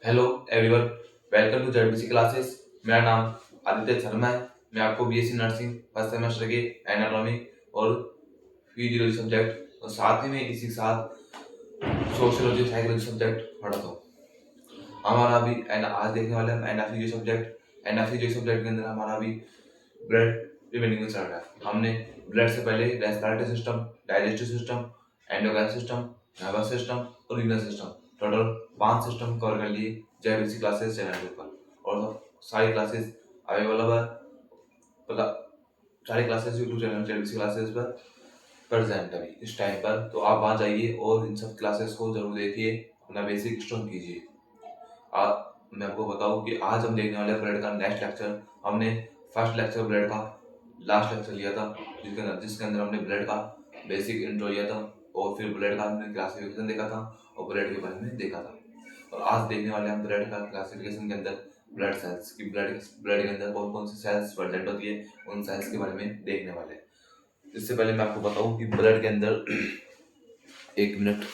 Hello everyone, welcome to ZBC classes. मेरा नाम आदित्य शर्मा है। मैं आपको बीएससी नर्सिंग फर्स्ट सेमेस्टर के एनाटॉमी और फिजियोलॉजी सब्जेक्ट और साथ ही में इसी के साथ सोशियोलॉजी साइकोलॉजी सब्जेक्ट पढ़ाता हूँ। हमारा अभी आज देखने वाले हम एनाफिजियो सब्जेक्ट। एनाफिजियो सब्जेक्ट के अंदर हमारा अभी ब्लड रिमेनिंग में चल रहा है। हमने ब्लड से पहले respiratory system, digestive system, endocrine system, nervous system और renal system, total 5 system cover कर लिए जेबीसी क्लासेस चैनल के ऊपर। और सारी क्लासेस अवेलेबल है, मतलब सारी classes YouTube channel JBC classes पर प्रेजेंट अभी इस टाइम पर। तो आप वहाँ जाइए और इन सब क्लासेस को जरूर देखिए, अपना बेसिक स्ट्रॉन्ग कीजिए। मैं आपको बताऊं कि आज हम देखने वाले ब्लड का नेक्स्ट लेक्चर। हमने फर्स्ट लेक्चर ब्लड का लास्ट लेक्चर लिया था, जिसके अंदर हमने ब्लड का बेसिक इंट्रो लिया था और फिर ब्लड का हमने क्लासिफिकेशन देखा था और ब्लड के बारे में देखा था। और आज देखने वाले हम ब्लड का क्लासिफिकेशन के अंदर ब्लड सेल्स की, ब्लड के अंदर कौन कौन सी सेल्स प्रेजेंट होती है, उन सेल्स के बारे में देखने वाले हैं। इससे पहले मैं आपको बताऊं कि ब्लड के अंदर एक मिनट,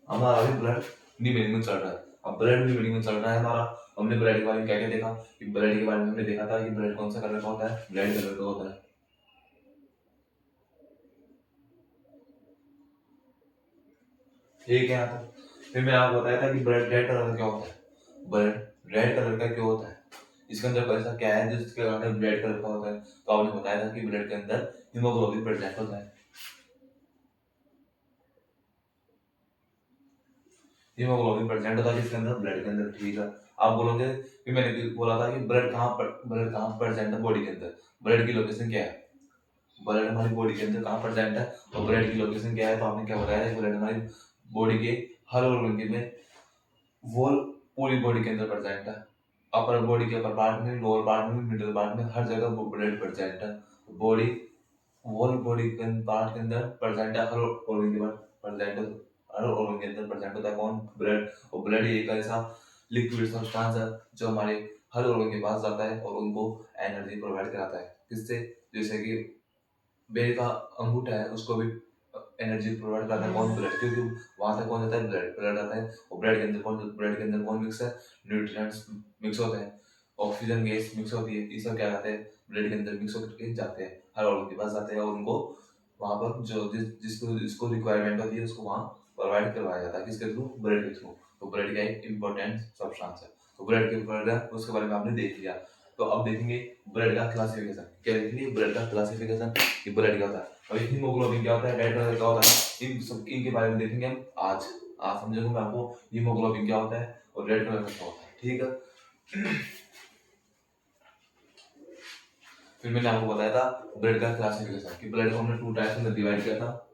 हमारा अभी ब्लड डिवेनिंग में चल रहा है। अब ब्लड डिवेनिंग में चल रहा है हमारा। हमने ब्लड के बारे में क्या क्या देखा कि ब्लड के बारे में हमने देखा था कि ब्लड कौन सा कलर का होता है, रेड कलर का होता है। ठीक है यहाँ तक। फिर मैं आपको बताया था कि ब्लड रेड कलर का क्या होता है। ब्लड रेड कलर का क्यों होता है, इसके अंदर ऐसा क्या है जिसके कारण रेड कलर का होता है। तो आपने बताया था कि ब्लड के अंदर हीमोग्लोबिन प्रेजेंट होता है। हीमोग्लोबिन प्रेजेंट होता है जिसके अंदर ब्लड के अंदर। ठीक है, आप बोलोगे कि मैंने बोला था कि ब्लड कहाँ प्रेजेंट है बॉडी के अंदर। ब्लड की लोकेशन क्या है, ब्लड हमारी बॉडी के अंदर कहाँ प्रेजेंट है और ब्लड की लोकेशन क्या है। तो आपने क्या बताया है, ब्लड हमारी बॉडी के हर ऑर्गन के में वो पूरी बॉडी के अंदर प्रेजेंट है। अपर बॉडी के अपर पार्ट में, लोअर पार्ट में, मिडिल पार्ट में, हर जगह वो ब्लड प्रेजेंट है। बॉडी होल बॉडी के पार्ट के अंदर प्रेजेंट है, हर ऑर्गन के पार्ट प्रेजेंट है। हर ऑर्गन के अंदर प्रेजेंट होता है कौन, ब्लड। और ब्लड एक ऐसा लिक्विड सब्सटेंस है जो हमारे हर ऑर्गन के पास जाता है और उनको एनर्जी प्रोवाइड कराता है। किससे, जैसे कि बेल का अंगूठा है, उसको भी एनर्जी प्रोवाइड करता है कौन, ब्लड। क्योंकि वहां तक कौन जाता है, ब्लड। ब्लड आता है और ब्लड के अंदर कौन मिक्स है, न्यूट्रिएंट्स मिक्स होते हैं, ऑक्सीजन गैस मिक्स होती है। ये सब क्या कहते हैं, ब्लड के अंदर मिक्स होकर जाते हैं, हर ऑर्गन के पास जाते हैं और उनको वहां पर जो जिसको जिसको रिक्वायरमेंट होती है उसको वहां प्रोवाइड करवाया जाता है। किसके थ्रू, ब्लड के थ्रू। तो ब्लड का एक इंपॉर्टेंट सब्सटेंस है। तो ब्लड के ऊपर उसके बारे में आपने देख लिया। तो अब देखेंगे ब्लड का क्लासिफिकेशन। क्या देखेंगे, ब्लड का क्लासिफिकेशन कि ब्लड क्या होता है। अभी हीमोग्लोबिन क्या होता है, रेड कलर का होता है। इन सब इनके बारे में देखेंगे हम आज। आज समझोगे मैं आपको हीमोग्लोबिन क्या होता है और रेड कलर का क्या होता है। ठीक है, फिर मैंने आपको बताया था ब्लड का क्लासिफिकेशन कि ब्लड को हमने 2 टाइप्स में डिवाइड किया था।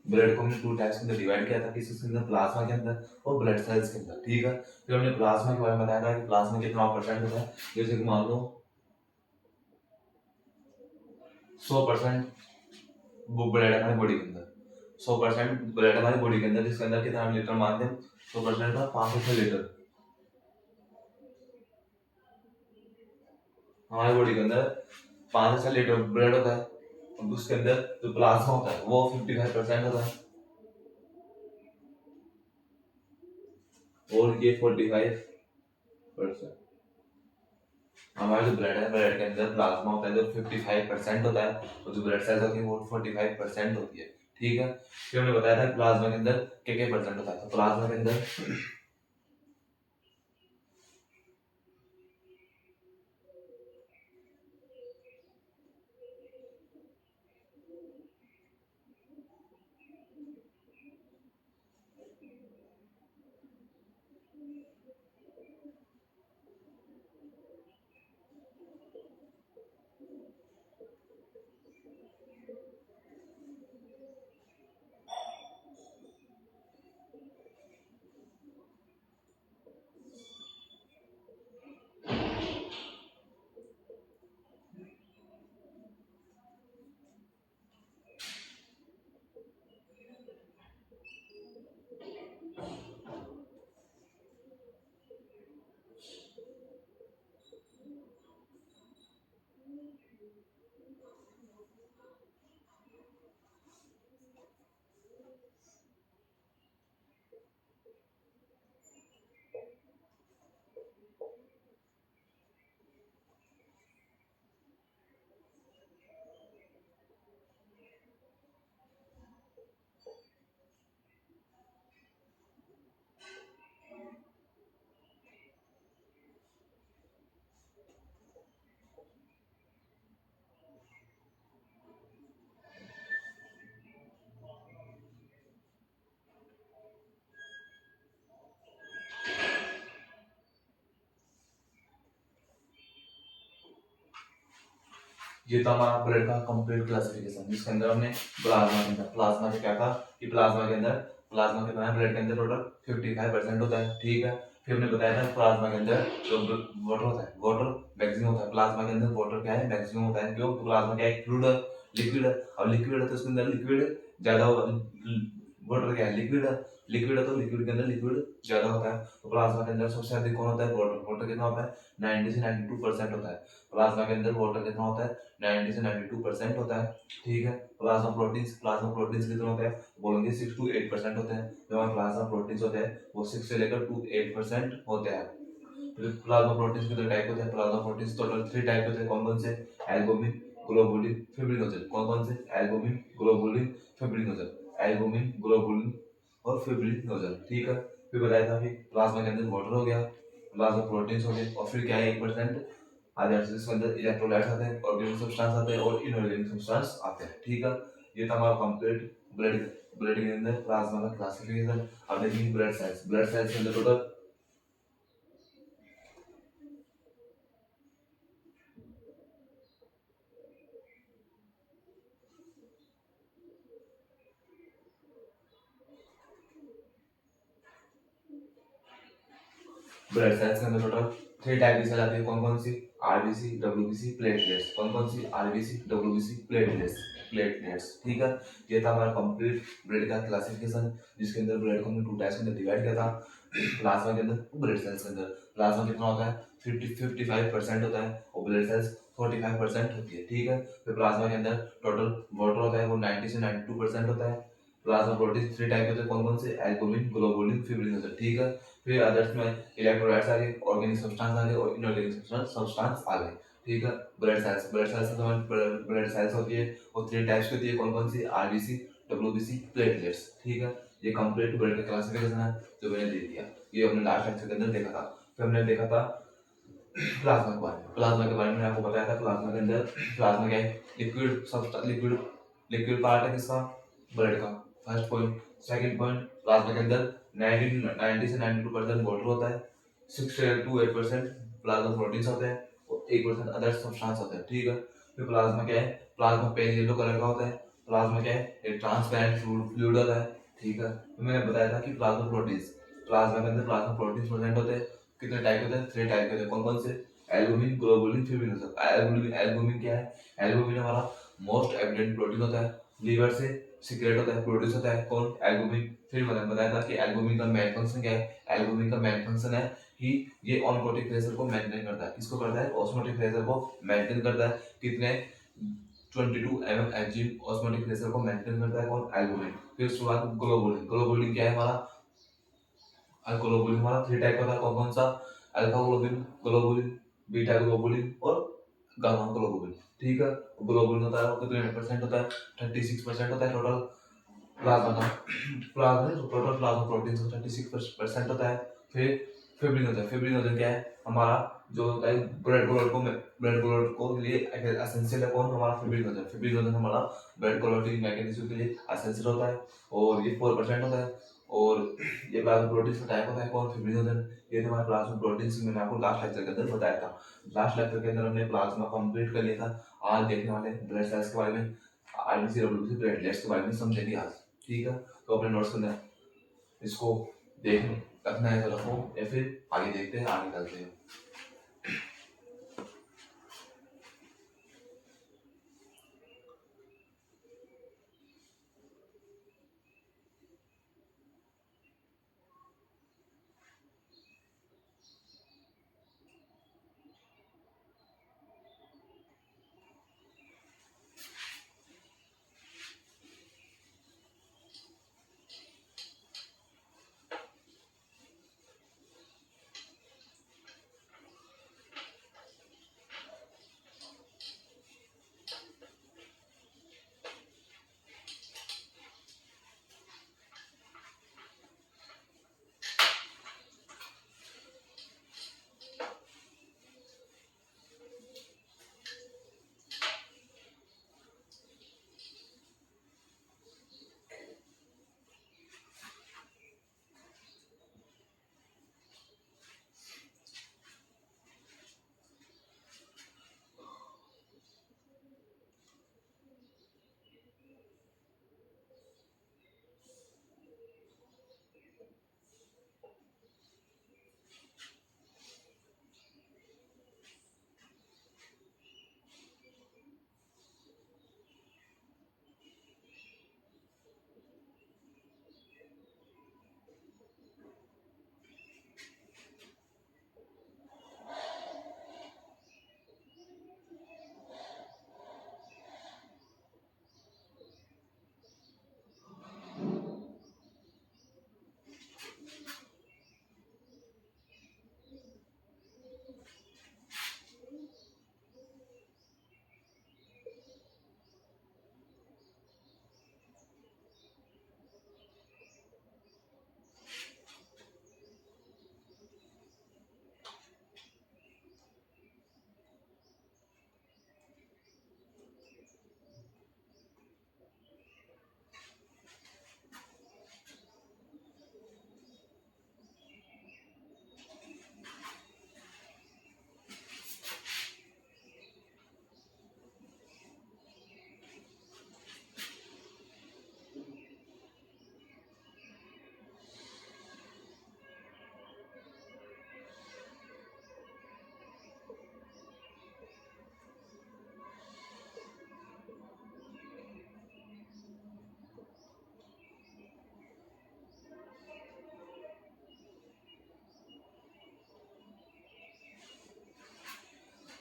ब्लड को हमने 2 टाइप्स के अंदर डिवाइड किया था, किसके अंदर, प्लाज्मा के अंदर और ब्लड सेल्स के अंदर। ठीक है, फिर हमने प्लाज्मा के बारे में बताया था कि प्लाज्मा कितना परसेंट होता है। जैसे कि मान लो 100% वो ब्लड हमारी बॉडी के अंदर, 100% ब्लड हमारी बॉडी के अंदर, जिसके अंदर कितना लीटर मानते हैं, 100% का 5 से 6 लीटर हमारी बॉडी के अंदर 5 से 6 लीटर ब्लड होता है। और उसके अंदर जो प्लाज्मा होता है वो 55% होता है और ये 45%। हमारा जो ब्लड है, ब्लड के अंदर प्लाज्मा होता है जो 55% होता है और जो ब्लड सेल्स होती है वो 45% होती है। ठीक है, फिर हमने बताया था प्लाज्मा के अंदर क्या परसेंट होता है। तो प्लाज्मा के अंदर ये था हमारा ब्लड का कंप्लीट क्लासिफिकेशन, जिसके अंदर हमने प्लाज्मा के क्या था कि प्लाज्मा कितना है ब्लड के अंदर टोटल 55% होता है, ठीक है। फिर हमने बताया था प्लाज्मा के अंदर जो वाटर होता है, वाटर मैक्सिमम होता है प्लाज्मा के अंदर, वाटर क्या है मैक्सिमम होता है, क्यों? तो प्लाज्मा क्या है फ्लूइड है, लिक्विड है। अब लिक्विड है तो उसके अंदर लिक्विड ज्यादा होगा, वाटर क्या है लिक्विड है, लिक्विड है तो लिक्विड के अंदर लिक्विड ज्यादा होता है। तो प्लाज्मा के अंदर सबसे अधिक कौन होता है? वाटर। वाटर कितना होता है? 90 से 92% होता है प्लाज्मा के अंदर। वाटर कितना होता है? 90 से 92% होता है, ठीक है। प्लाज्मा प्रोटीन्स कितने होते हैं? बोलेंगे 6 to 8% होते हैं। जो हमारे प्लाज्मा प्रोटीन्स होते हैं वो 6 से लेकर 2 8% होते हैं। फिर प्लाज्मा प्रोटीन्स कितने टाइप होते हैं? प्लाज्मा प्रोटीन्स टोटल 3 टाइप होते हैं। कौन कौन से? Albumin, globulin, fibrinogen. कौन कौन से? Albumin, globulin, fibrinogen. Albumin, globulin और फिब्रिनोजन, ठीक है। फिर बताया था कि प्लाज्मा के अंदर वाटर हो गया, प्लाज्मा प्रोटीन्स हो गए, और फिर क्या है 1% आधे इसके अंदर इलेक्ट्रोलाइट्स आते हैं, ऑर्गेनिक सब्सटेंस आते हैं और इनऑर्गेनिक सब्सटेंस आते हैं, ठीक है। ये था हमारा कंप्लीट ब्लड ब्लड के अंदर प्लाज्मा का क्लासिफिकेशन। अब देखिए ब्लड सेल्स के अंदर टोटल ब्लड सेल्स के अंदर टोटल 3 टाइप की सेल आती है। कौन कौन सी? RBC, WBC, platelets. कौन कौन सी? आरबीसी, डब्ल्यूबीसी, प्लेटलेट्स, ठीक है। ये था हमारा कंप्लीट ब्लड का क्लासिफिकेशन, जिसके अंदर ब्लड को हमने 2 टाइप्स के अंदर डिवाइड किया था, प्लाज्मा के अंदर, ब्लड सेल्स के अंदर। प्लाज्मा कितना होता है? 55% होता है और ब्लड सेल्स 45% होती है, ठीक है। फिर प्लाज्मा के अंदर टोटल वाटर होता है वो 90 से 92% होता है। प्लाज्मा प्रोटीन 3 टाइप के होते हैं। कौन कौन से? एल्बुमिन, ग्लोबुलिन, फिब्रिनोजन, ठीक है। फिर अदर्स में इलेक्ट्रोलाइट्स आ गए, ऑर्गेनिक सब्सटेंस आ गए और इनऑर्गेनिक सब्सटेंस आ गए, ठीक है। ब्लड सेल्स ब्लड सेल्स होती है वो 3 टाइप्स की होती है। कौन कौन सी? आरबीसी, डब्ल्यूबीसी, प्लेटलेट्स, ठीक है। ये कंप्लीट ब्लड का क्लासिफिकेशन है जो मैंने दे दिया, ये हमने लास्ट लेक्चर के अंदर देखा था। फिर हमने देखा था प्लाज्मा के बारे में आपको बताया था। प्लाज्मा के अंदर प्लाज्मा क्या है? लिक्विड पार्ट है किसका? ब्लड का, first point. Second point, plasma के अंदर 90 से 92% वाटर होता है, 6 से 2 8% प्लाज्मा प्रोटीन्स होते हैं और 1% अदर सब्सटेंस होते हैं, ठीक है। फिर प्लाज्मा क्या है? प्लाज्मा पेल येलो कलर का होता है। प्लाज्मा क्या है? एक ट्रांसपेरेंट फ्लूइड होता है, ठीक है। तो मैंने बताया था कि प्लाज्मा के अंदर प्लाज्मा प्रोटीन्स प्रेजेंट होते हैं। कितने टाइप के होते हैं? 3 टाइप के होते हैं। कौन कौन से? Albumin, globulin, fibrinogen. एल्बुमिन क्या है? एल्बुमिन हमारा मोस्ट एविडेंट प्रोटीन होता है, लीवर से सीक्रेट होता है, प्रोड्यूस होता है। कौन? एल्बुमिन। फिर मैंने बताया था कि एल्बुमिन का मेन फंक्शन क्या है? एल्बुमिन का मेन फंक्शन है कि ये ऑस्मोटिक प्रेशर को मेंटेन करता है। किसको करता है? ऑस्मोटिक प्रेशर को मेंटेन करता है। कितने? 22 mm एंजिन ऑस्मोटिक प्रेशर को मेंटेन करता है। कौन? एल्बुमिन। फिर उसके बाद ग्लोबुलिन क्या है हमारा? ग्लोबुलिन हमारा 3 टाइप का था। कौन कौन सा? अल्फा ग्लोबुलिन, बीटा ग्लोबुलिन और गामा ग्लोबुलिन, ठीक है। ग्लोबुलिन होता है वो कितने परसेंट होता है? 36% होता है टोटल प्लाज्मा का। टोटल प्लाज्मा प्रोटीन का 36% होता है। फिर फिब्रिनोजन क्या है हमारा? जो होता है ब्लड क्लोट को लिए एसेंशियल है। कौन? हमारा फिब्रिनोजन हमारा ब्लड क्लोटिंग मैकेनिज्म के लिए एसेंशियल होता है और ये 4% होता है। और ये प्लाज्मा प्रोटीन का टाइप होता है। कौन? फिब्रिनोजन। ये तो हमारे प्लाज्मा प्रोटीन मैंने आपको लास्ट लेक्चर के अंदर बताया था। लास्ट लेक्चर के अंदर हमने प्लाज्मा कंप्लीट कर लिया था। आज देखने वाले ब्लड सेल्स के बारे में, आरबीसी, डब्ल्यूबीसी, प्लेटलेट्स के बारे में समझेंगे आज, ठीक है। तो अपने नोट्स के अंदर इसको देख रखना है तो रखो, या फिर आगे देखते हैं, आगे चलते हैं।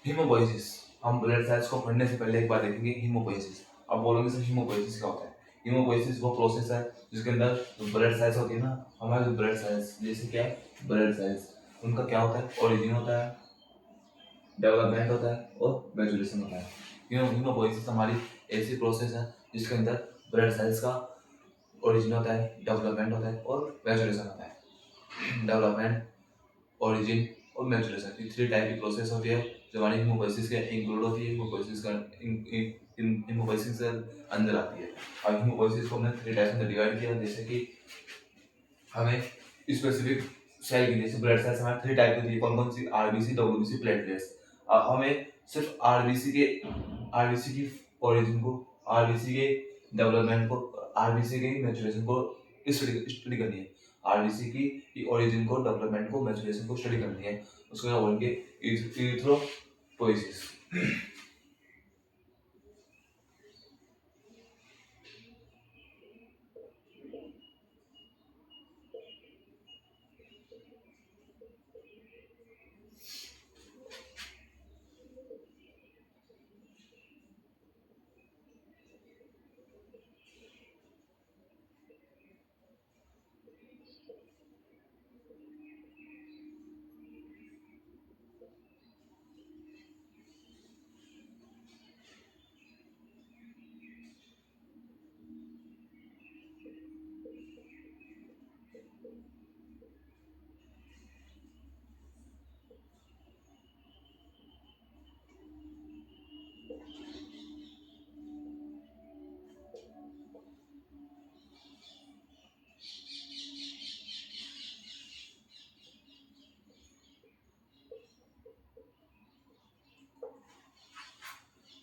हीमोपोइसिस, हम ब्लड सेल्स को पढ़ने से पहले एक बार देखेंगे हीमोपोइसिस। अब बोलोगे सर हीमोपोइसिस क्या होता है? हीमोपोइसिस वो प्रोसेस है जिसके अंदर जो ब्लड सेल्स होती है ना, हमारे जो ब्लड सेल्स जैसे क्या है ब्लड सेल्स, उनका क्या होता है ओरिजिन होता है, डेवलपमेंट होता है और मैच्योरेशन होता है। हीमोपोइसिस हमारी ऐसी प्रोसेस है जिसके अंदर ब्लड सेल्स का ओरिजिन होता है, डेवलपमेंट होता है और मैच्योरेशन होता है। डेवलपमेंट, ओरिजिन और मैच्योरेशन, ये थ्री टाइप की प्रोसेस होती है जो हमारी हीमोपोइसिस के इंक्लूड होती है, हीमोपोइसिस के अंदर आती है। और हीमोपोइसिस को हमने थ्री टाइप में डिवाइड किया, जैसे कि हमें स्पेसिफिक सेल की, जैसे ब्लड सेल्स हमारे थ्री टाइप होती है, कौन कौन सी? RBC, WBC, platelets. हमें सिर्फ आरबीसी की ओरिजिन को, आरबीसी के डेवलपमेंट को, आरबीसी के मैच्योरेशन को स्टडी करनी है। आरबीसी की ओरिजिन को, डेवलपमेंट को, मैच्योरेशन को स्टडी करनी है। उसको क्या बोलेंगे? इरिथ्रोपोइसिस।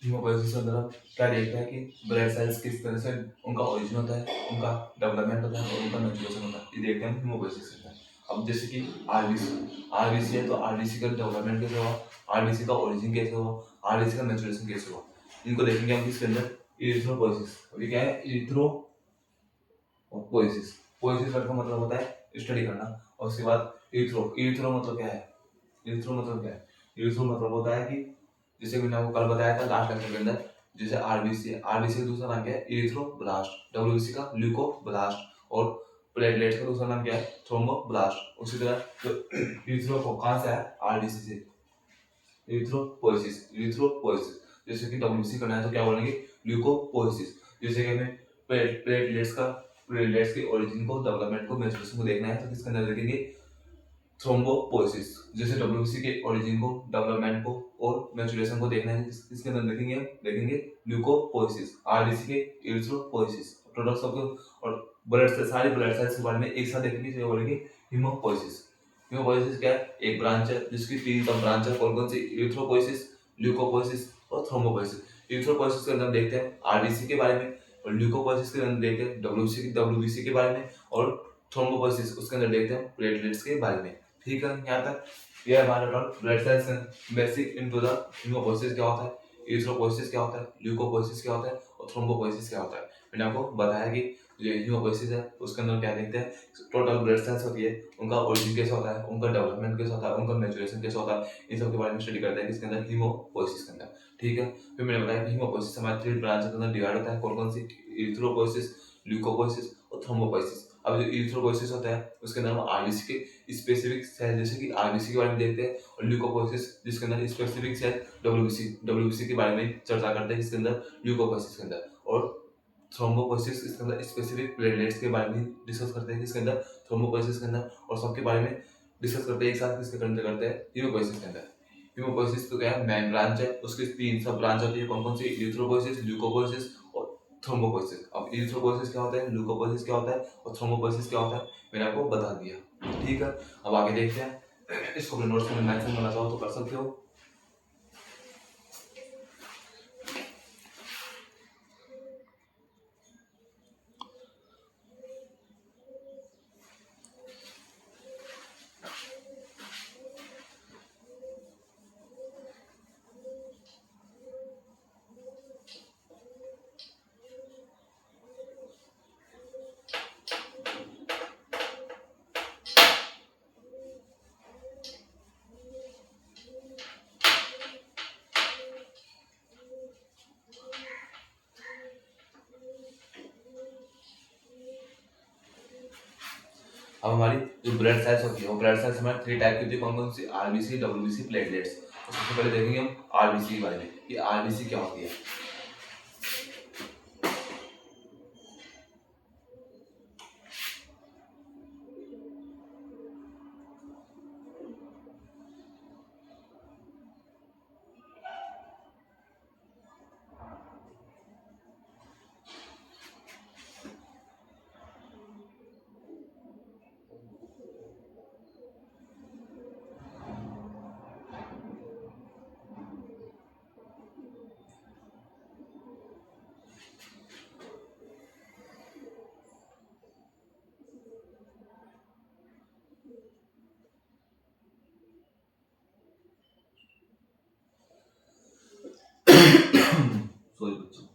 हीमोपोइसिस के अंदर हम क्या देखते हैं कि ब्लड सेल्स किस तरह से उनका ओरिजिन होता है, उनका डेवलपमेंट होता है और उनका मैच्योरेशन होता है, ये देखते हैं हीमोपोइसिस के अंदर। अब जैसे कि आरबीसी है तो आरबीसी का डेवलपमेंट कैसे हुआ, आरबीसी का ओरिजिन कैसे हुआ, आरबीसी का मैच्योरेशन कैसे हुआ, इनको देखेंगे हम किसके अंदर? इरिथ्रोपोइसिस। अभी क्या है इरिथ्रोपोइसिस? पोइसिस वर्ड का मतलब होता है स्टडी करना, और उसके बाद इरिथ्रो मतलब क्या है? इरिथ्रो मतलब क्या है? इरिथ्रो मतलब होता है कि जैसे मैंने आपको कल बताया था लास्ट लेक्चर के अंदर, जैसे आरबीसी है, आरबीसी का दूसरा नाम क्या है? इरिथ्रोब्लास्ट। डब्ल्यूबीसी का ल्यूकोब्लास्ट। और प्लेटलेट्स का दूसरा नाम क्या है? थ्रोम्बोब्लास्ट। उसी तरह जो इरिथ्रो को कहाँ से है? आरबीसी से। इरिथ्रोपोइसिस। जैसे कि डब्ल्यूबीसी करना है तो क्या बोलेंगे? ल्यूकोपोइसिस। जैसे कि हमें प्लेटलेट्स के ओरिजिन को, डेवलपमेंट को, मैच्योरेशन को देखना है तो किसके अंदर देखेंगे? थ्रोम्बोपोइसिस। जैसे डब्ल्यूबीसी के ओरिजिन को, डेवलपमेंट को और मैच्योरेशन को देखना है इसके अंदर देखेंगे ल्यूकोपोइसिस। आरबीसी के इरिथ्रोपोइसिस। प्रोडक्ट्स ऑफ और ब्लड सेल्स, सारे ब्लड सेल्स के बारे में एक साथ देखेंगे तो बोलेंगे हीमोपोइसिस। हीमोपोइसिस क्या है? एक ब्रांच है जिसकी तीन सब ब्रांच है, कौन कौन सी? इरिथ्रोपोइसिस, ल्यूकोपोइसिस और थ्रोम्बोपोइसिस। इरिथ्रोपोइसिस के अंदर देखते हैं आरबीसी के बारे में, और ल्यूकोपोइसिस के अंदर देखते हैं डब्ल्यूबीसी के बारे में, और थ्रोम्बोपोइसिस उसके अंदर देखते हैं प्लेटलेट्स के बारे में। ठीक है, यहाँ तक ये हमारा topic blood cells basic into the haemopoiesis क्या होता है, इरिथ्रोपोइसिस क्या होता है, ल्यूकोपोइसिस क्या होता है और थ्रोम्बोपोइसिस क्या होता है। मैंने आपको बताया कि जो हीमोपोइसिस है उसके अंदर क्या देखते हैं, टोटल ब्लड सेल्स होती है, उनका ओरिजिन कैसा होता है, उनका डेवलपमेंट कैसा होता है, उनका मैच्योरेशन कैसा होता है, इन सब के बारे में स्टडी करते हैं किसके अंदर? हीमोपोइसिस के अंदर। ठीक है, फिर मैंने बताया कि हीमोपोइसिस हमारे थ्री ब्रांच के अंदर डिवाइड होता है, कौन कौन सी? इरिथ्रोपोइसिस, ल्यूकोपोइसिस और थ्रोम्बोपोइसिस। अब जो इरिथ्रोपोइसिस होता है उसके अंदर हम आरबीसी के स्पेसिफिक सेल, जैसे कि आरबीसी के बारे में देखते हैं, और ल्यूकोपोइसिस जिसके अंदर स्पेसिफिक सेल डब्ल्यूबीसी के बारे में चर्चा करते हैं, इसके अंदर ल्यूकोपोइसिस के अंदर। और थ्रोम्बोपोइसिस इसके अंदर स्पेसिफिक प्लेटलेट्स के बारे में डिस्कस करते हैं किसके अंदर? थ्रोम्बोपोइसिस के अंदर। और सबके बारे में डिस्कस करते हैं एक साथ किसके अंदर करते हैं? हीमोपोइसिस के अंदर। हीमोपोइसिस तो क्या है? मेन ब्रांच है, उसकी तीन सब ब्रांच होती है, कौन कौन सी? इरिथ्रोपोइसिस, ल्यूकोपोइसिस और थ्रोम्बोपोइसिस। अब इरिथ्रोपोइसिस क्या होता है, ल्यूकोपोइसिस क्या होता है और थ्रोम्बोपोइसिस क्या होता है, मैंने आपको बता दिया। ठीक है, अब आगे देखते हैं। इसको अपने नोट्स में मेंशन करना चाहो तो कर सकते हो। अब हमारी जो ब्लड सेल्स होती है वो ब्लड सेल्स हमारे 3 टाइप की होती है। कौन कौन सी? RBC, WBC, platelets. तो सबसे पहले देखेंगे हम आरबीसी के बारे में कि आरबीसी क्या होती है। सॉरी बच्चों।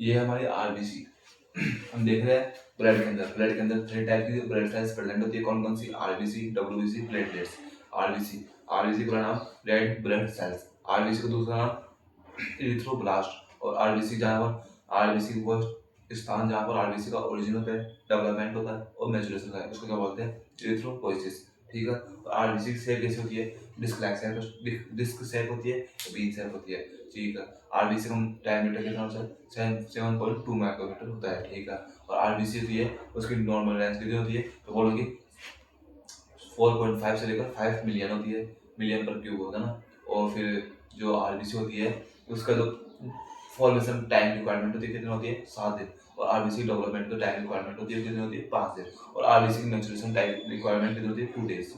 ये हमारी आरबीसी। हम देख रहे हैं ब्लड के अंदर 3 टाइप की ब्लड सेल्स प्रेजेंट होती है। कौन कौन सी? RBC, WBC, platelets. RBC, RBC का नाम रेड ब्लड सेल्स, आरबीसी का दूसरा नाम इरिथ्रोब्लास्ट। और आरबीसी जहाँ पर आरबीसी वो स्थान जहाँ पर आरबीसी का ओरिजिन होता है, डेवलपमेंट होता है और मैच्योरेशन होता है, उसको क्या बोलते हैं? इरिथ्रोपोइसिस। ठीक है। और आरबीसी की शेप कैसी होती है? Disc like shape, disc shape होती है, बीन शेप होती है। ठीक है। आरबीसी का डायमीटर कितना होता है? 7.2 माइक्रोमीटर होता है। ठीक है। और आरबीसी होती है उसकी नॉर्मल लेंथ कितनी होती है? तो बोलोगे 4.5 से लेकर 5 मिलियन होती है, मिलियन पर क्यूब होगा ना। और फिर जो आरबीसी होती है उसका जो फॉर्मेशन टाइम रिक्वायरमेंट होती है कितनी होती है? 7 दिन। और आरबीसी डेवलपमेंट का टाइम रिक्वायरमेंट होती है कितनी होती है? 5 दिन। और आरबीसी की मैच्योरेशन टाइम रिक्वायरमेंट कितनी होती है? 2 डेज।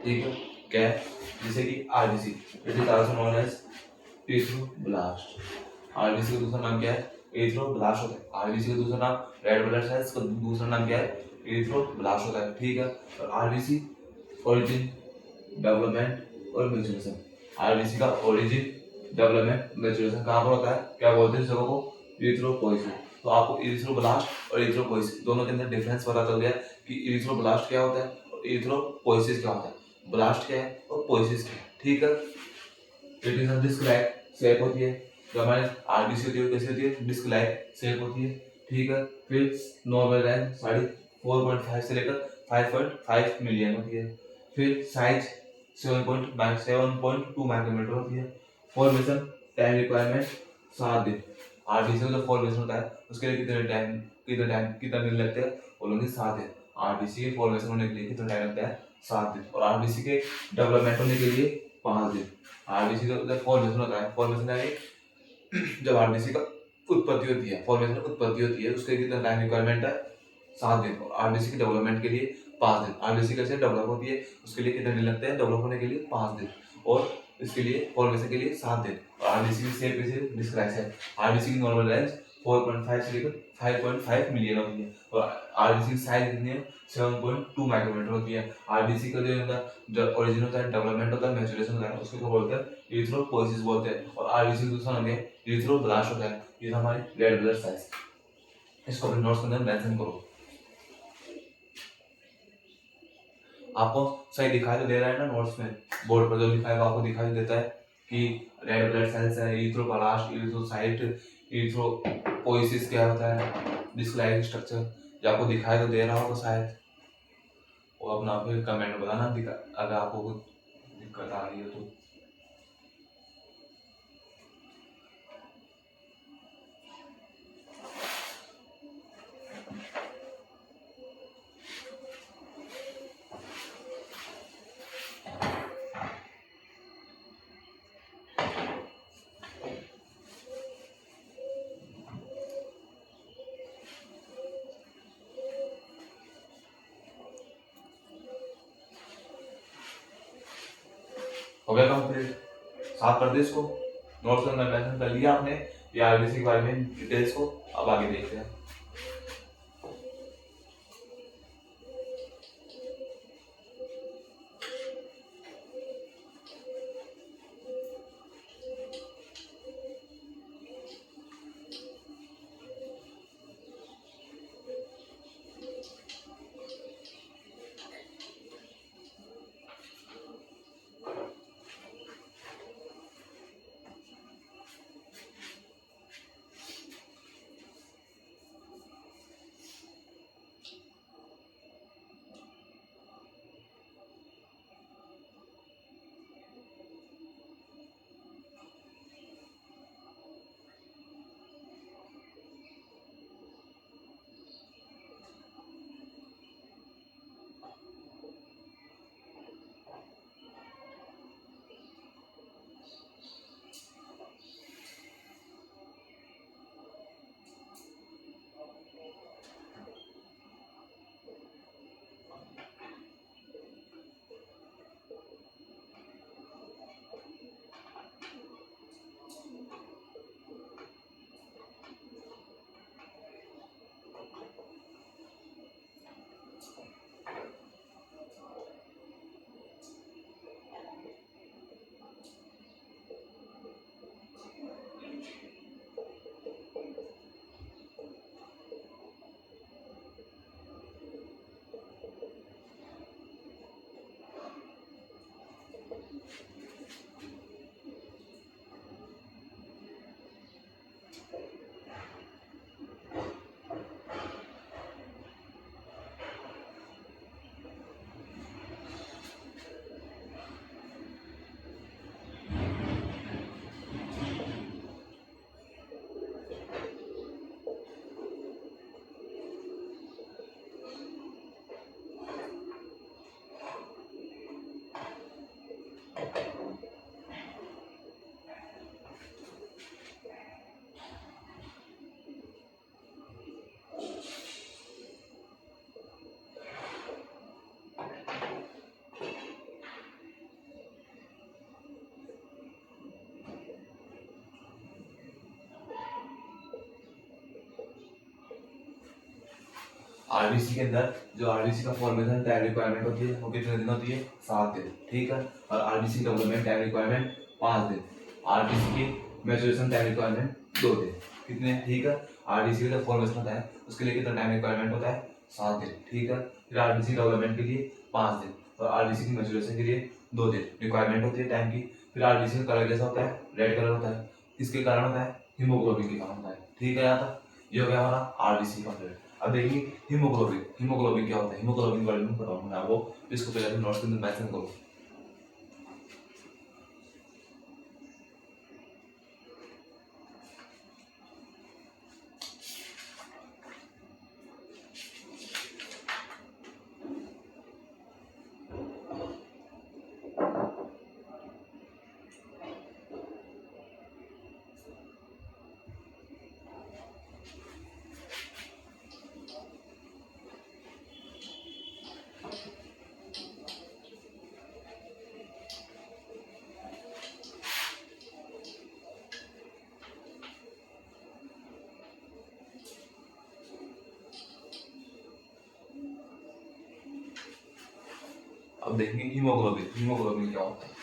ठीक है। क्या है? जैसे कि RBC it is also known as erythroblast. RBC का दूसरा नाम क्या है? एरिथ्रोब्लास्ट होता है। आरबीसी का दूसरा नाम रेड ब्लड सेल्स का दूसरा नाम क्या है? एरिथ्रोब्लास्ट होता है। ठीक है। और आरबीसी ओरिजिन, डेवलपमेंट और मैच्योरेशन। आरबीसी का ओरिजिन, डेवलपमेंट, मैच्योरेशन कहाँ पर होता है? क्या बोलते हैं इस जगह को? इरिथ्रोपोइसिस। तो आपको इरिथ्रोब्लास्ट और इरिथ्रोपोइसिस दोनों के अंदर डिफरेंस पता चल गया कि इरिथ्रोब्लास्ट क्या होता है और इरिथ्रोपोइसिस क्या होता है। ब्लास्ट क्या है और पोइसिस क्या है। ठीक है। It is a disc like shape होती है। जो हमारे आरबीसी होती है कैसी होती है? डिस्क लाइक शेप होती है। ठीक है। फिर नॉर्मल लेंथ 4.5 से लेकर 5.5 मिलियन होती है। फिर साइज 7.2 माइक्रोमीटर होती है। फॉर्मेशन टाइम रिक्वायरमेंट 7 दिन। आरबीसी का जो फॉर्मेशन होता है उसके लिए कितना दिन लगते हैं? बोलोगे 7 दिन। आरबीसी के फॉर्मेशन होने के लिए कितना टाइम लगता है? 7 दिन। और आरबीसी के डेवलपमेंट होने के लिए 5 दिन। आरबीसी का फॉर्मेशन होता है, फॉर्मेशन यानी जब आरबीसी का उत्पत्ति होती है, फॉर्मेशन उत्पत्ति होती है, उसके कितना टाइम रिक्वायरमेंट है? 7 दिन। और आरबीसी के डेवलपमेंट के लिए 5 दिन। आरबीसी कैसे डेवलप होती है उसके लिए कितने दिन लगते हैं? डेवलप होने के लिए 5 दिन। और इसके लिए फॉर्मेशन के लिए 7 दिन। और आरबीसी की शेप कैसे डिस्क्राइब है? आरबीसी की नॉर्मल लेंथ 4.5 से लेकर 5.5 मिलियन होती है। और आरबीसी की साइज कितनी है? 7.2 माइक्रोमीटर होती है। आरबीसी का जो ओरिजिन होता है, डेवलपमेंट होता है, मैच्योरेशन होता है, उसको क्या बोलते हैं? इरिथ्रोपोइसिस बोलते हैं। और आरबीसी का दूसरा नाम है इरिथ्रोब्लास्ट होता है। ये हमारी रेड ब्लड सेल्स। इसको अपने नोट्स के अंदर मेंशन करो। आपको सही दिखाई तो दे रहा है ना नोट्स में? बोर्ड पर जो लिखा है वो आपको दिखाई देता है कि रेड ब्लड सेल्स है, इरिथ्रोब्लास्ट, इरिथ्रोसाइट, इरिथ्रोपोइसिस क्या होता है, डिस्क स्ट्रक्चर। जो आपको दिखाई तो दे रहा होगा शायद। वो अपना फिर कमेंट में बताना अगर आपको कुछ दिक्कत आ रही है तो। हो गया कंप्लीट? साफ कर दे इसको। नोट्स के अंदर मेंशन कर लिया आपने या आरबीसी के बारे में डिटेल्स को। अब आगे देखते हैं। आरबीसी के अंदर जो आरबीसी का फॉर्मेशन टाइम रिक्वायरमेंट होती है वो कितने दिन होती है? 7 दिन, ठीक है। और आरबीसी डेवलपमेंट टाइम रिक्वायरमेंट 5 दिन, आरबीसी की मैच्योरेशन टाइम रिक्वायरमेंट 2 दिन, कितने? ठीक है। आरबीसी का जो फॉर्मेशन होता है उसके लिए कितना टाइम रिक्वायरमेंट होता है? 7 दिन, ठीक है। फिर आरबीसी डेवलपमेंट के लिए 5 दिन और आरबीसी की मैच्योरेशन के लिए 2 दिन रिक्वायरमेंट होती है टाइम की। फिर आरबीसी का कलर कैसा होता है? रेड कलर होता है, किसके कारण होता है? हीमोग्लोबिन के कारण होता है, ठीक है। यहाँ तक ये हो गया हमारा आरबीसी का कलर। अब देखिए हीमोग्लोबिन, हीमोग्लोबिन क्या होता है? हीमोग्लोबिन के बारे में बताऊंगा मैं आपको, इसको पहले नोट्स के अंदर मेंशन करो। अब देखेंगे हीमोग्लोबिन, हीमोग्लोबिन क्या होता है?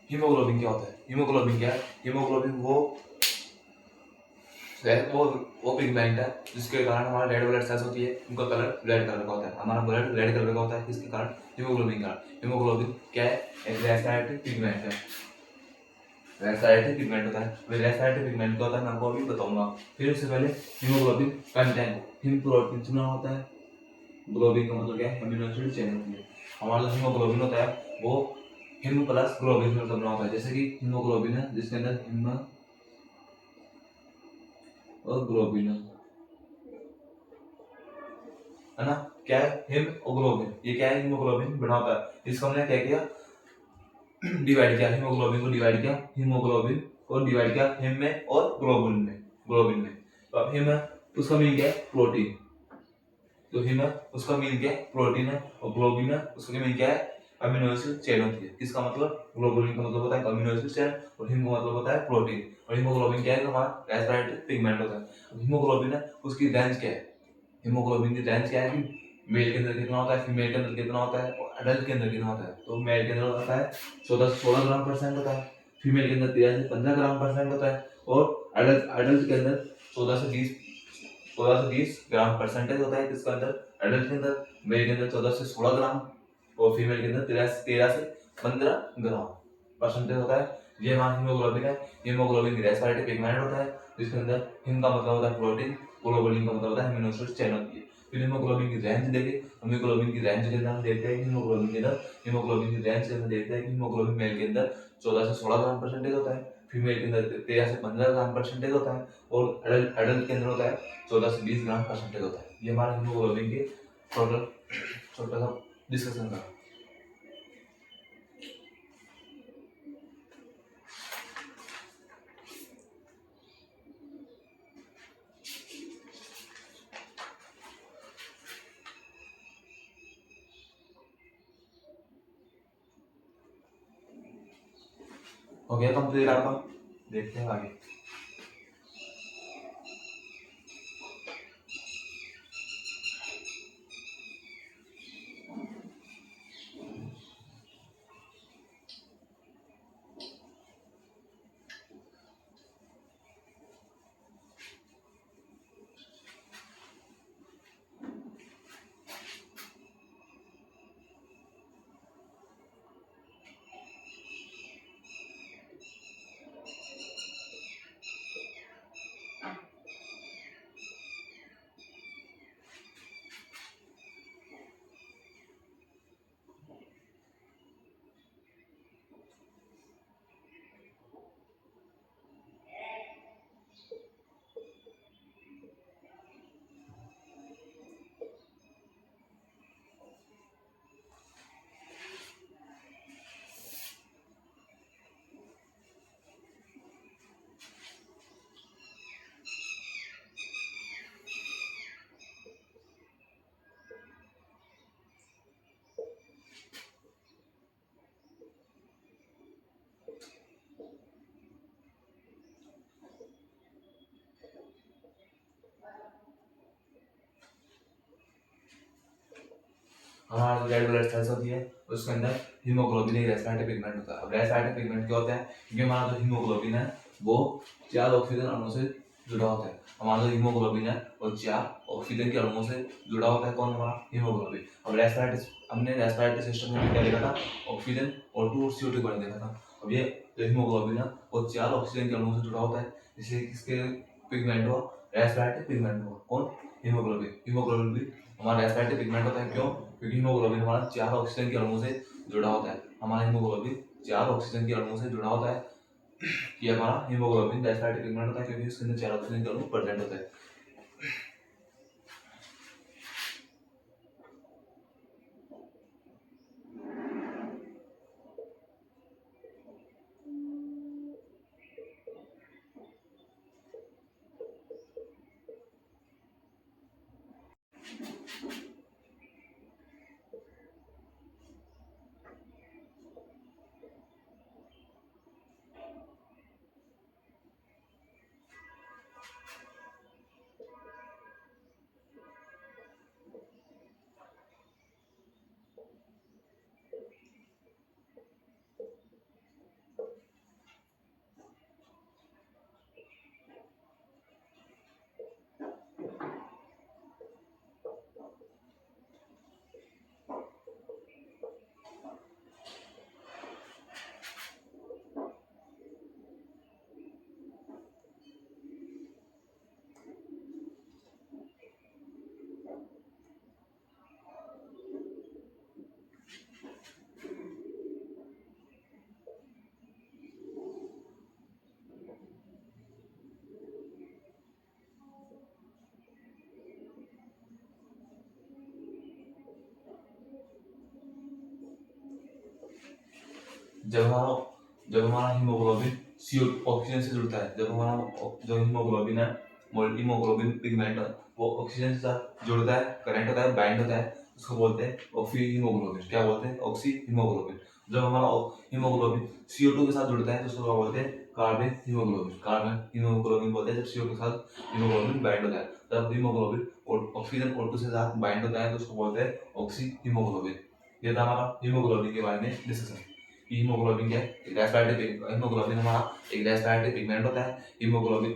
हीमोग्लोबिन क्या होता है? हीमोग्लोबिन क्या है? हीमोग्लोबिन वो वो पिगमेंट है जिसके कारण हमारा रेड ब्लड सेल्स होती है, उनका कलर रेड कलर का होता है। हमारा ब्लड रेड कलर का होता है किसके कारण? हीमोग्लोबिन का। हीमोग्लोबिन क्या है? एक रेसाइटिक पिगमेंट है, रेसाइटिक पिगमेंट होता है। वे रेसाइटिक पिगमेंट क्या होता है मैं आपको अभी बताऊंगा। फिर उससे पहले हीमोग्लोबिन कंटेंट, हिम प्रोटीन से बना होता है। ग्लोबिन का मतलब क्या है? अमीनो एसिड चेन होती है। हमारा जो हीमोग्लोबिन होता है वो हिम प्लस ग्लोबिन से बना होता है। जैसे कि हीमोग्लोबिन है जिसके अंदर हिम और ग्लोबिन है ना, क्या है? हीमोग्लोबिन। ये क्या है? हीमोग्लोबिन बना होता है। इसको हमने क्या किया? डिवाइड किया, हीमोग्लोबिन को डिवाइड किया, हीमोग्लोबिन को डिवाइड किया हिम में और ग्लोबिन में, ग्लोबिन में। तो अब हिम है उसका मीन क्या है? प्रोटीन। तो हिम है उसका मीन क्या है? प्रोटीन है। और ग्लोबिन है उसका मीन क्या है? अमीनो एसिड चेन होती है। इसका मतलब ग्लोबुलिन का मतलब होता है अमीनो एसिड चेन और हिम का मतलब होता है प्रोटीन। और हीमोग्लोबिन क्या है? हमारा रेस्पिरेटरी पिगमेंट होता है। हीमोग्लोबिन है उसकी रेंज क्या है? हीमोग्लोबिन की रेंज क्या है कि मेल के अंदर कितना होता है, फीमेल के अंदर कितना होता है और एडल्ट के अंदर कितना होता है? तो मेल के अंदर होता है 14 16 ग्राम परसेंट होता है फीमेल के अंदर 13 से 15 ग्राम परसेंट होता है, और एडल्ट एडल्ट के अंदर 14 से 20 ग्राम परसेंटेज होता है। किसके अंदर? एडल्ट के अंदर। मेल के अंदर 14 से 16 ग्राम, और फीमेल के अंदर 13 से 15 ग्राम परसेंटेज होता है। ये हमारा हीमोग्लोबिन है। हीमोग्लोबिन रेस्पिरेटरी पिगमेंट होता है, जिसके अंदर हिम का मतलब होता है प्रोटीन, ग्लोबुलिन का मतलब होता है अमीनो एसिड चेन होती है। फिर हीमोग्लोबिन की रेंज देखें, हीमोग्लोबिन की रेंज के अंदर हम देखते हैं हीमोग्लोबिन के अंदर, हीमोग्लोबिन की रेंज के अंदर देखते हैं कि हीमोग्लोबिन मेल के अंदर 14 से 16 ग्राम परसेंटेज होता है, फीमेल के अंदर 13 से 15 ग्राम परसेंटेज होता है, और एडल्ट के अंदर होता है 14 से 20 ग्राम परसेंटेज होता है। ये हमारा हीमोग्लोबिन के टोटल छोटा सा डिस्कशन था। हो गया कंप्लीट आपका? देखते हैं आगे। हमारा जो रेड ब्लड सेल्स होती है उसके अंदर हीमोग्लोबिन एक रेस्पिरेटरी पिगमेंट होता है। अब रेस्पिरेटरी पिगमेंट क्या होता है? क्योंकि हमारा जो हीमोग्लोबिन है वो 4 ऑक्सीजन अणुओं से जुड़ा होता है। हमारा जो हीमोग्लोबिन है वो 4 ऑक्सीजन के अणुओं से जुड़ा होता है। कौन? हमारा हीमोग्लोबिन। अब हमने रेस्पिरेटरी सिस्टम में क्या देखा था? ऑक्सीजन और 2 CO2 के बारे में देखा था। अब ये जो हीमोग्लोबिन है वो 4 ऑक्सीजन के अणुओं से जुड़ा होता है, इसलिए किसके पिगमेंट हुआ? रेस्पिरेटरी पिगमेंट हुआ। कौन? हीमोग्लोबिन। हीमोग्लोबिन भी हमारा रेस्पिरेटरी पिगमेंट होता है। क्यों? क्योंकि हीमोग्लोबिन हमारा 4 ऑक्सीजन के अणुओं से जुड़ा होता है। हमारा हीमोग्लोबिन 4 ऑक्सीजन के अणुओं से जुड़ा होता है। ये हमारा हीमोग्लोबिन रेस्पिरेटरी पिगमेंट होता है, क्योंकि इसके अंदर 4 ऑक्सीजन के अणु प्रेजेंट होते हैं। जब हमारा हीमोग्लोबिन CO ऑक्सीजन से जुड़ता है, जब हमारा जो हीमोग्लोबिन है हीमोग्लोबिन पिगमेंट वो ऑक्सीजन के साथ जुड़ता है, करंट होता है, बाइंड होता है, उसको बोलते हैं ऑक्सी हीमोग्लोबिन। क्या बोलते हैं? Oxy haemoglobin. जब हमारा हीमोग्लोबिन CO2 के साथ जुड़ता है तो उसको क्या बोलते हैं? Carbon haemoglobin. कार्बन हीमोग्लोबिन बोलते हैं जब CO2 के साथ हीमोग्लोबिन बाइंड होता है। तब हीमोग्लोबिन और ऑक्सीजन O2 के साथ बाइंड होता है तो उसको बोलते हैं ऑक्सी हीमोग्लोबिन। ये था हमारा हीमोग्लोबिन के बारे में डिस्कशन। हीमोग्लोबिन क्या है, हीमोग्लोबिन हमारा एक रेस्पिरेटरी पिगमेंट होता है। हीमोग्लोबिन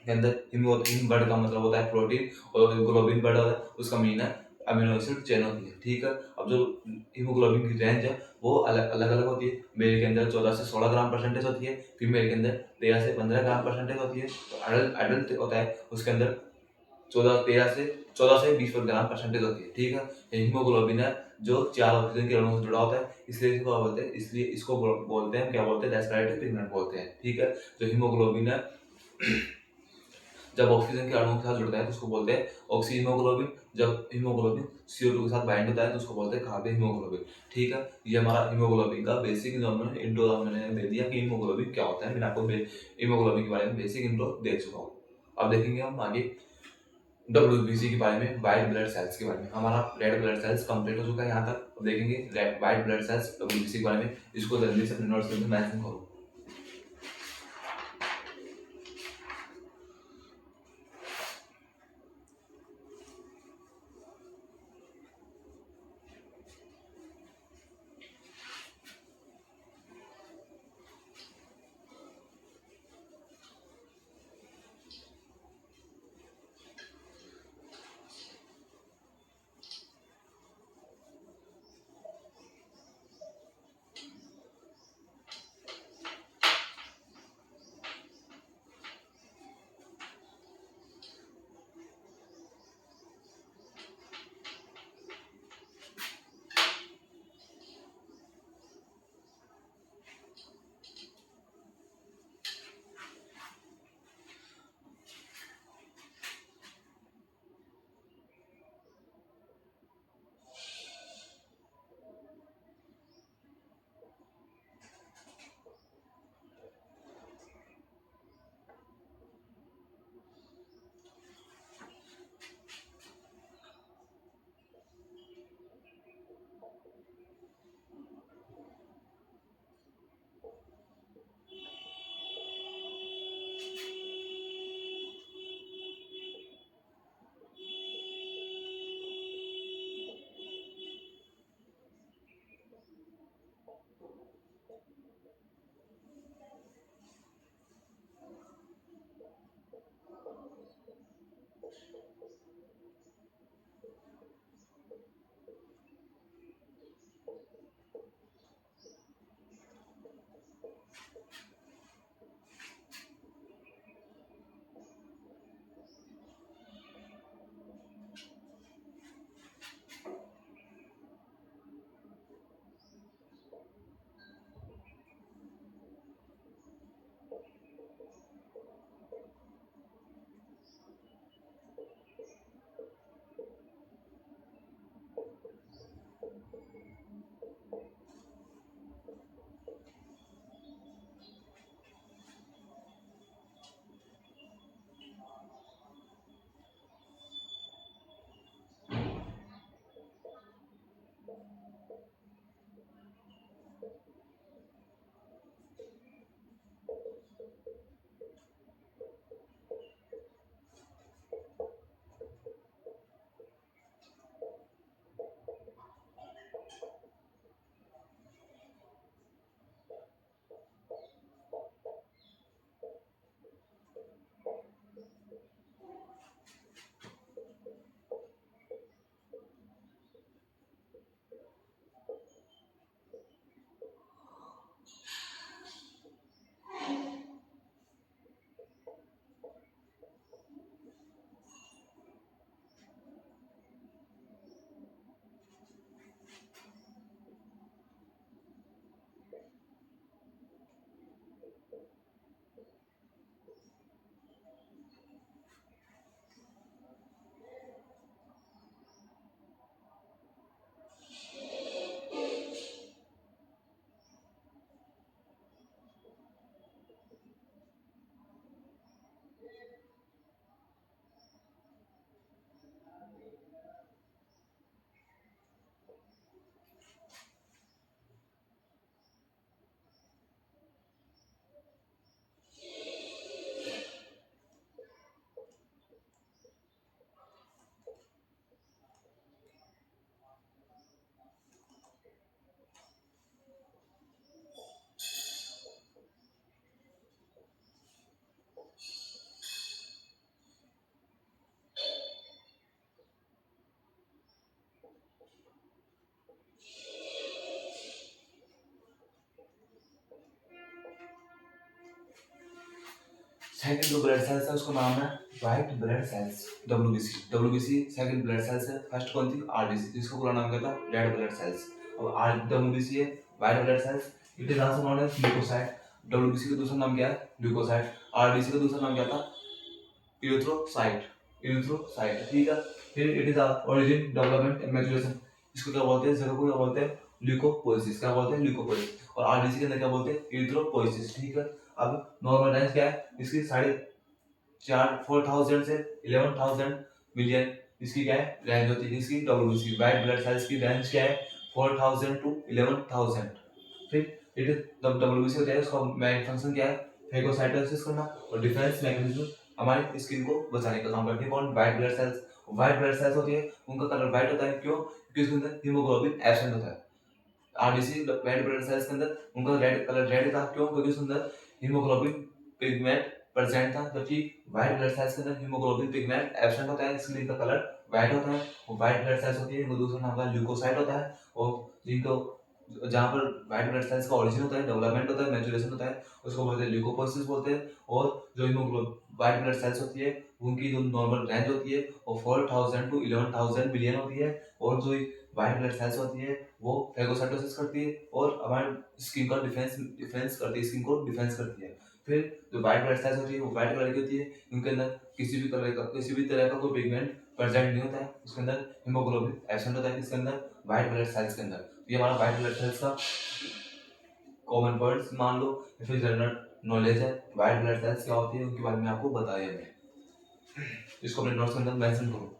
के अंदर हीम वर्ड का मतलब होता है प्रोटीन, और ग्लोबिन वर्ड होता है उसका मीन है अमीनो एसिड चेन होती है, ठीक है। अब जो हीमोग्लोबिन की रेंज है वो अलग अलग होती है। मेल के अंदर 14 से 16 ग्राम परसेंटेज होती है, फीमेल के अंदर 13 से 15 ग्राम परसेंटेज होती है। तो एडल्ट होता है उसके अंदर 14 से 20 ग्राम परसेंटेज होती है, ठीक है। हीमोग्लोबिन है जो 4 ऑक्सीजन के अणुओं से जुड़ा होता है, इसलिए इसको बोलते हैं, इसलिए इसको बोलते हैं क्या बोलते हैं, रेस्पिरेटरी पिगमेंट बोलते हैं, ठीक है। जो हीमोग्लोबिन है जब ऑक्सीजन के अणुओं के साथ जुड़ता है तो उसको बोलते हैं ऑक्सी हीमोग्लोबिन। जब हीमोग्लोबिन CO2 के साथ बाइंड होता है तो उसको बोलते हैं कार्बन हीमोग्लोबिन, ठीक है। ये हमारा हीमोग्लोबिन का बेसिक इंट्रो मैंने दे दिया कि हीमोग्लोबिन क्या होता है। मैंने आपको हीमोग्लोबिन के बारे में बेसिक इंट्रो दे चुका हूँ। अब देखेंगे हम आगे WBC के बारे में, व्हाइट ब्लड सेल्स के बारे में। हमारा रेड ब्लड सेल्स कंप्लीट हो चुका है यहाँ तक। अब देखेंगे red white blood sales WBC के बारे में। इसको जल्दी से अपने नोट्स में मेंशन करो। सेकंड जो ब्लड सेल्स है उसका नाम है white blood cells, WBC. WBC second blood cells है, फर्स्ट कौन थी आरबीसी, जिसको पूरा नाम क्या था रेड ब्लड सेल्स। और आर डब्ल्यूबीसी है white blood cells, it is also known as leukocyte. WBC का दूसरा नाम क्या है ल्यूकोसाइट, आरबीसी का दूसरा नाम क्या था इरिथ्रोसाइट, इरिथ्रोसाइट, ठीक है। फिर it is origin development and maturation, इसको क्या बोलते हैं, जरूर को क्या बोलते हैं ल्यूकोपोइसिस, क्या बोलते हैं ल्यूकोपोइसिस। और आरबीसी के अंदर क्या बोलते हैं इरिथ्रोपोइसिस, ठीक है। अब नॉर्मल रेंज क्या है इसकी, 4,000 से 11,000 मिलियन इसकी क्या है रेंज होती है इसकी डब्ल्यूबीसी व्हाइट ब्लड सेल्स की रेंज क्या है 4,000 टू 11,000। फिर इट इज डब्ल्यूबीसी होता है, उसका मेन फंक्शन क्या है फेगोसाइटोसिस करना और डिफेंस मैकेनिज्म हमारी स्किन को बचाने का काम करती है। कौन white blood sales, white blood sales होती है उनका कलर व्हाइट होता है, क्यों क्योंकि उसके अंदर हीमोग्लोबिन एब्सेंट होता है। आरबीसी व्हाइट ब्लड सेल्स के अंदर उनका रेड कलर रेड था, क्यों क्योंकि उसके अंदर हीमोग्लोबिन पिगमेंट प्रेजेंट था, जबकि व्हाइट ब्लड सेल्स के अंदर हीमोग्लोबिन पिगमेंट एब्सेंट होता है, इसलिए इनका कलर व्हाइट होता है। वो व्हाइट ब्लड सेल्स होती है, इनको दूसरा नाम का ल्यूकोसाइट होता है। और जिनको जहाँ पर व्हाइट ब्लड सेल्स का ओरिजिन होता है, डेवलपमेंट होता है, मैच्योरेशन होता है, उसको बोलते हैं ल्यूकोपोसिस बोलते हैं। और जो हीमोग्लोबिन व्हाइट ब्लड सेल्स होती है उनकी जो नॉर्मल रेंज होती है वो 4,000 टू 11,000 बिलियन होती है। और जो व्हाइट ब्लड सेल्स होती है वो फेगोसाइटोसिस करती है और हमारे स्किन का डिफेंस करती है, स्किन को डिफेंस करती है। फिर जो व्हाइट ब्लड सेल्स होती है वो व्हाइट कलर की होती है, उनके अंदर किसी भी तरह का कोई पिगमेंट प्रेजेंट नहीं होता है, उसके अंदर हीमोग्लोबिन एब्सेंट होता है, इसके अंदर व्हाइट ब्लड सेल्स के अंदर। ये हमारा व्हाइट ब्लड सेल्स का कॉमन वर्ड्स मान लो या फिर जनरल नॉलेज है। व्हाइट ब्लड सेल्स क्या होती है उनके बारे में आपको बताया है, इसको अपने नोट्स के अंदर मेंशन करो।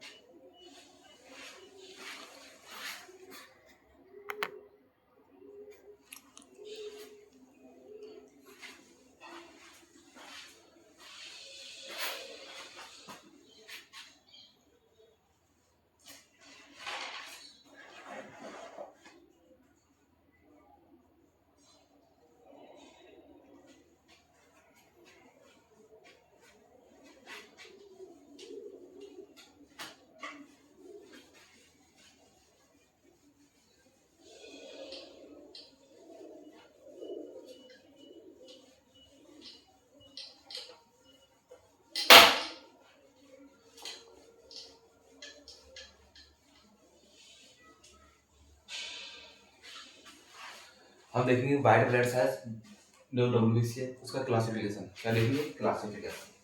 हम देखेंगे व्हाइट ब्लड सेल्स जो डब्ल्यूबीसी है उसका क्लासिफिकेशन, क्या देखेंगे क्लासिफिकेशन।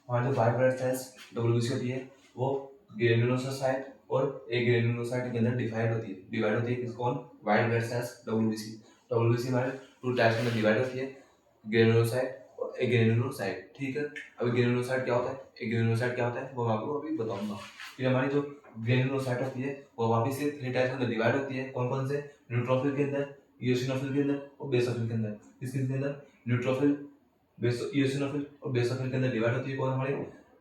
हमारे जो व्हाइट ब्लड सेल्स डब्ल्यूबीसी होती है वो ग्रेन्युलोसाइट और ए ग्रेन्युलोसाइट के अंदर डिवाइड होती है कौन white blood cells WBC. WBC हमारे टू टाइप्स में डिवाइड होती है, ग्रेन्युलोसाइट और ए ग्रेन्युलोसाइट, ठीक है। अभी ग्रेन्युलोसाइट क्या होता है, ए ग्रेन्युलोसाइट क्या होता है वो मैं आपको अभी बताऊंगा। फिर हमारी जो ग्रेन्युलोसाइट होती है वो वापिस से 3 टाइप्स में डिवाइड होती है, कौन कौन से, न्यूट्रोफिल के अंदर, इओसिनोफिल के अंदर और बेसोफिल के अंदर। इसके अंदर न्यूट्रोफिल इओसिनोफिल और बेसोफिल के अंदर डिवाइड होती है कौन हमारे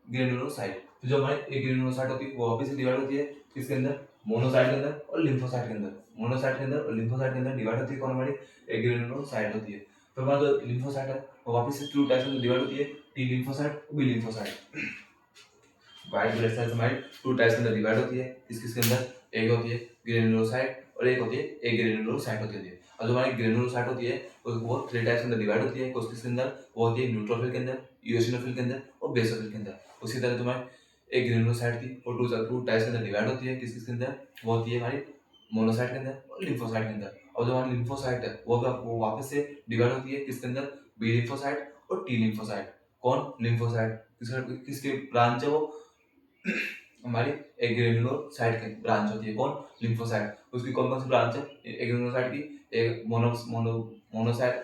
ग्रेन्युलोसाइट। तो जो हमारे एक ग्रेन्युलोसाइट होती है वो वापस से डिवाइड होती है किसके अंदर, मोनोसाइट के अंदर और लिम्फोसाइट के अंदर। मोनोसाइट के अंदर और लिम्फोसाइट के अंदर डिवाइड होती है कौन हमारी एक ग्रेन्युलोसाइट होती है। तो हमारा जो लिम्फोसाइट है वो वापस से 2 टाइप्स में डिवाइड होती है, टी लिम्फोसाइट और B lymphocyte. White blood cells हमारी 2 टाइप्स के अंदर डिवाइड होती है, किस किस के अंदर, एक होती है ग्रेनुलोसाइट और एक होती है एग्रेनुलोसाइट होती है। और जो हमारी ग्रेनुलोसाइट होती है वो 3 टाइप्स के अंदर डिवाइड होती है। किसके अंदर? वो होती है न्यूट्रोफिल के अंदर, इओसिनोफिल के अंदर और बेसोफिल के अंदर। उसी तरह तुम्हारी एक ग्रेनुलोसाइट थी वो 2 टाइप्स के अंदर डिवाइड होती है। किसके अंदर? वो होती है हमारी मोनोसाइट के अंदर और लिम्फोसाइट के अंदर। और जो हमारी लिम्फोसाइट है वो वापस से डिवाइड होती है किसके अंदर? बी लिम्फोसाइट और टी लिम्फोसाइट। कौन? लिम्फोसाइट किसके ब्रांच है वो? हमारी एग्रेनुलोसाइट की ब्रांच होती है। कौन? लिम्फोसाइट। उसकी कौन कौन सी ब्रांच है एग्रेनुलोसाइट की? एक मोनोसाइट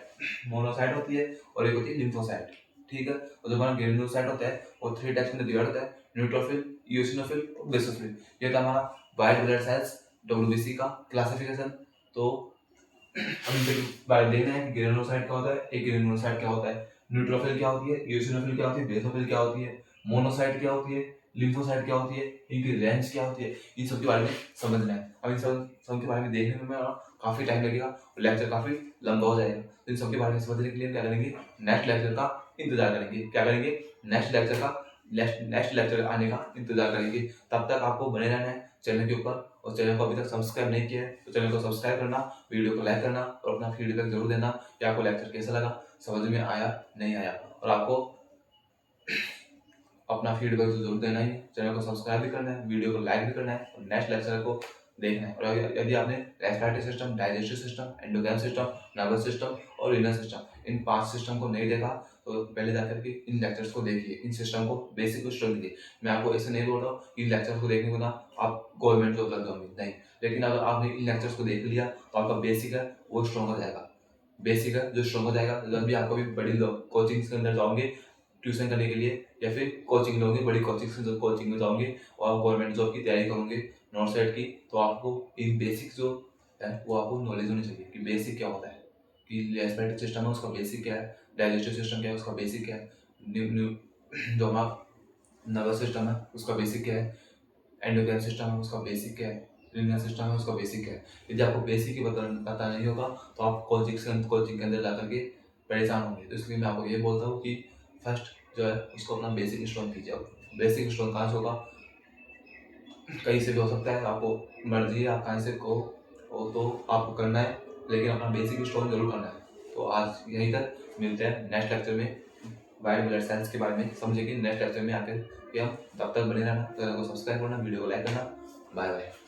होती है और एक होती है लिम्फोसाइट। ठीक है। और जो हमारा ग्रेनुलोसाइट होता है वो 3 टाइप्स में डिवाइड होता है, न्यूट्रोफिल, इओसिनोफिल और बेसोफिल। ये था हमारा व्हाइट ब्लड सेल्स डब्ल्यूबीसी का क्लासिफिकेशन। तो हम इनके बारे में देखना है कि ग्रेनुलोसाइट क्या होता है, एक ग्रेनुलोसाइट क्या होता है, न्यूट्रोफिल क्या होती है, इओसिनोफिल क्या होती है, बेसोफिल क्या होती है, मोनोसाइट क्या होती है, लिम्फोसाइट क्या होती है, इनकी रेंज क्या होती है, इन सब के बारे में समझना है। अब इन सब के बारे में देखने में काफी टाइम लगेगा और लेक्चर काफी लंबा हो जाएगा। तो इन सब के बारे में समझने के लिए क्या करेंगे? नेक्स्ट लेक्चर का इंतजार करेंगे। क्या करेंगे? नेक्स्ट लेक्चर आने का इंतजार करेंगे। तब तक आपको बने रहना है चैनल के ऊपर। और चैनल को अभी तक सब्सक्राइब नहीं किया है तो चैनल को सब्सक्राइब करना, वीडियो को लाइक करना और अपना फीडबैक जरूर देना कि आपको लेक्चर कैसा लगा, समझ में आया नहीं आया। और आपको अपना फीडबैक तो जरूर देना ही है। चैनल को सब्सक्राइब भी करना है, वीडियो को लाइक भी करना है और नेक्स्ट लेक्चर को देखना है। और यदि आपने respiratory system, digestive system, endocrine system, nervous system और इनर सिस्टम, इन 5 सिस्टम को नहीं देखा तो पहले जाकर के इन लेक्चर्स को देखिए, इन सिस्टम को बेसिक को स्ट्रॉन्ग दीजिए। मैं आपको ऐसे नहीं बोल रहा हूँ इन लेक्चर्स को देखने को ना आप गवर्नमेंट जॉब लग जाओगे, नहीं। लेकिन अगर आपने इन लेक्चर्स को देख लिया तो आपका बेसिक है वो स्ट्रॉन्ग हो जाएगा। बेसिक है जो स्ट्रॉन्ग हो जाएगा, जब भी आपको भी बड़ी कोचिंग्स के अंदर जाओगे ट्यूशन करने के लिए या फिर कोचिंग लोगे, बड़ी कोचिंग में जाओगे और आप गवर्नमेंट जॉब की तैयारी करोगे नॉर्थ साइड की, तो आपको इन बेसिक जो है वो आपको नॉलेज होनी चाहिए कि बेसिक क्या होता है, कि रेस्पिरेटरी सिस्टम है उसका बेसिक क्या है, डाइजेस्टिव सिस्टम क्या है उसका बेसिक क्या है, न्यू न्यू जो हमारा नर्वस सिस्टम है उसका बेसिक क्या है, एंडोक्राइन सिस्टम है उसका बेसिक क्या है, रीनल सिस्टम है उसका बेसिक क्या है। यदि आपको बेसिक ही पता नहीं होगा तो आप कोचिंग के अंदर जाकर के परेशान होंगे। तो इसलिए मैं आपको ये बोलता हूँ कि फर्स्ट जो है उसको अपना बेसिक स्ट्रॉन्ग कीजिए। अब बेसिक स्ट्रॉन्ग कहाँ से होगा? कहीं से भी हो सकता है, आपको मर्जी है आप कहीं से को हो तो आपको करना है, लेकिन अपना बेसिक स्ट्रॉन्ग जरूर करना है। तो आज यहीं तक, मिलते हैं नेक्स्ट लेक्चर में वाइट ब्लड सेल्स के बारे में समझेंगे नेक्स्ट लेक्चर में आकर के हम। तब तक बने रहना, चैनल को सब्सक्राइब करना, वीडियो को लाइक करना। Bye bye.